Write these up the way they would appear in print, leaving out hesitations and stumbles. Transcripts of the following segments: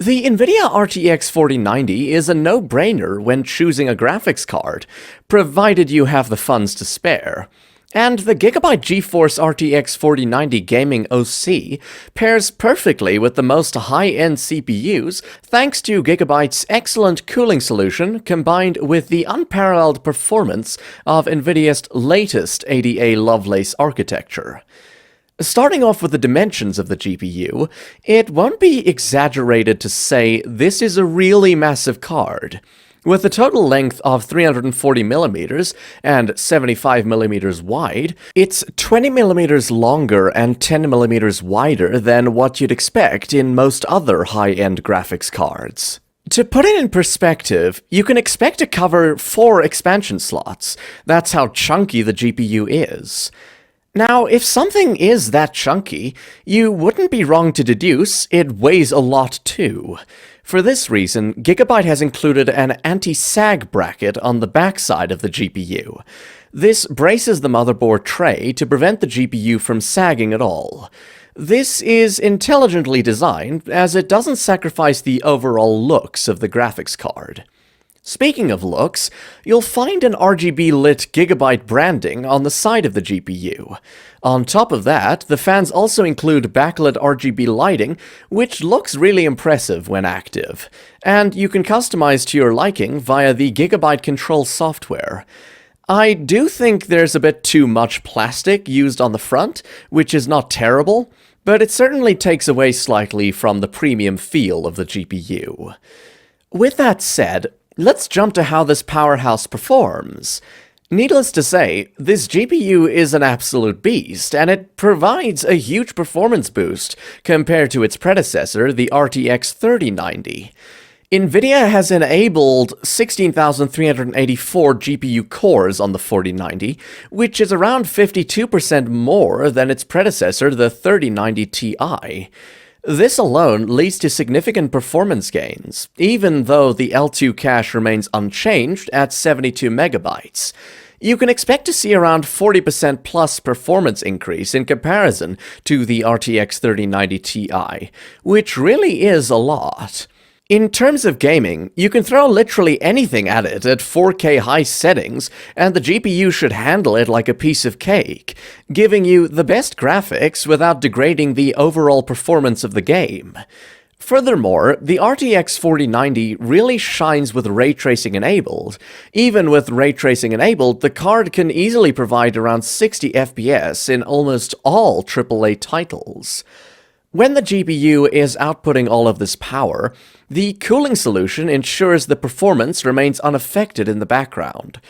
The NVIDIA RTX 4090 is a no-brainer when choosing a graphics card, provided you have the funds to spare. And the Gigabyte GeForce RTX 4090 Gaming OC pairs perfectly with the most high-end CPUs thanks to Gigabyte's excellent cooling solution combined with the unparalleled performance of NVIDIA's latest ADA Lovelace architecture. Starting off with the dimensions of the GPU, it won't be exaggerated to say this is a really massive card. With a total length of 340mm and 75mm wide, it's 20mm longer and 10mm wider than what you'd expect in most other high-end graphics cards. To put it in perspective, you can expect to cover 4 expansion slots. That's how chunky the GPU is. Now, if something is that chunky, you wouldn't be wrong to deduce it weighs a lot too. For this reason, Gigabyte has included an anti-sag bracket on the backside of the GPU. This braces the motherboard tray to prevent the GPU from sagging at all. This is intelligently designed, as it doesn't sacrifice the overall looks of the graphics card. Speaking of looks, you'll find an RGB lit Gigabyte branding on the side of the GPU. On top of that, the fans also include backlit RGB lighting, which looks really impressive when active, and you can customize to your liking via the Gigabyte Control software. I do think there's a bit too much plastic used on the front, which is not terrible, but it certainly takes away slightly from the premium feel of the GPU. With that said, let's jump to how this powerhouse performs. Needless to say, this GPU is an absolute beast, and it provides a huge performance boost compared to its predecessor, the RTX 3090. NVIDIA has enabled 16,384 GPU cores on the 4090, which is around 52% more than its predecessor, the 3090 Ti. This alone leads to significant performance gains, even though the L2 cache remains unchanged at 72 megabytes. You can expect to see around 40% plus performance increase in comparison to the RTX 3090 Ti, which really is a lot. In terms of gaming, you can throw literally anything at it at 4K high settings, and the GPU should handle it like a piece of cake, giving you the best graphics without degrading the overall performance of the game. Furthermore, the RTX 4090 really shines with ray tracing enabled. Even with ray tracing enabled, the card can easily provide around 60 FPS in almost all AAA titles. When the GPU is outputting all of this power, the cooling solution ensures the performance remains unaffected in the background.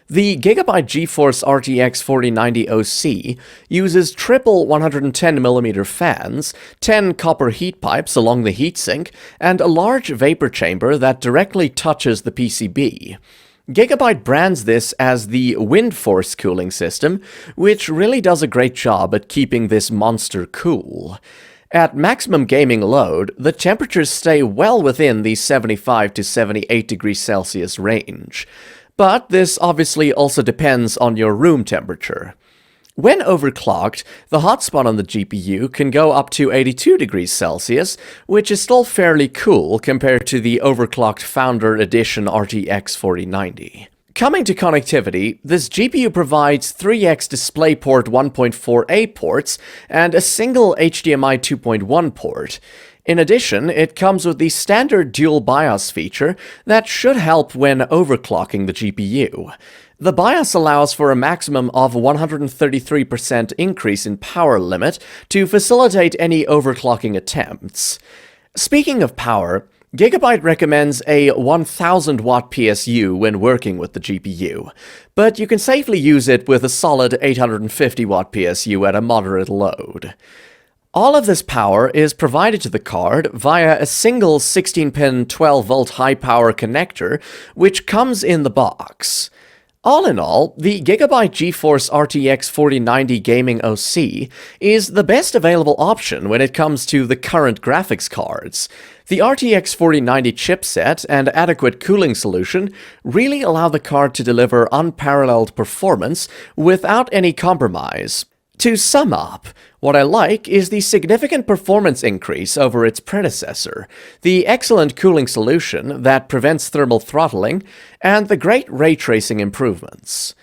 The Gigabyte GeForce RTX 4090 OC uses triple 110mm fans, 10 copper heat pipes along the heatsink, and a large vapor chamber that directly touches the PCB. Gigabyte brands this as the Wind Force cooling system, which really does a great job at keeping this monster cool. At maximum gaming load, the temperatures stay well within the 75 to 78 degrees Celsius range. But this obviously also depends on your room temperature. When overclocked, the hotspot on the GPU can go up to 82 degrees Celsius, which is still fairly cool compared to the overclocked Founder Edition RTX 4090. Coming to connectivity, this GPU provides 3x DisplayPort 1.4a ports and a single HDMI 2.1 port. In addition, it comes with the standard dual BIOS feature that should help when overclocking the GPU. The BIOS allows for a maximum of 133% increase in power limit to facilitate any overclocking attempts. Speaking of power, Gigabyte recommends a 1000 watt PSU when working with the GPU, but you can safely use it with a solid 850 watt PSU at a moderate load. All of this power is provided to the card via a single 16-pin 12-volt high-power connector, which comes in the box. All in all, the Gigabyte GeForce RTX 4090 Gaming OC is the best available option when it comes to the current graphics cards. The RTX 4090 chipset and adequate cooling solution really allow the card to deliver unparalleled performance without any compromise. To sum up, what I like is the significant performance increase over its predecessor, the excellent cooling solution that prevents thermal throttling, and the great ray tracing improvements.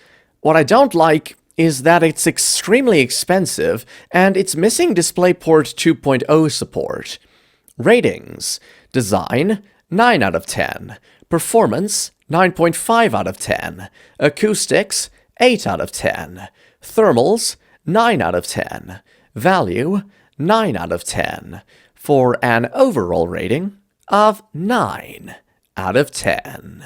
What I don't like is that it's extremely expensive and it's missing DisplayPort 2.0 support. Ratings: Design, 9 out of 10. Performance, 9.5 out of 10. Acoustics, 8 out of 10. Thermals, 9 out of 10. Value, 9 out of 10. For an overall rating of 9 out of 10.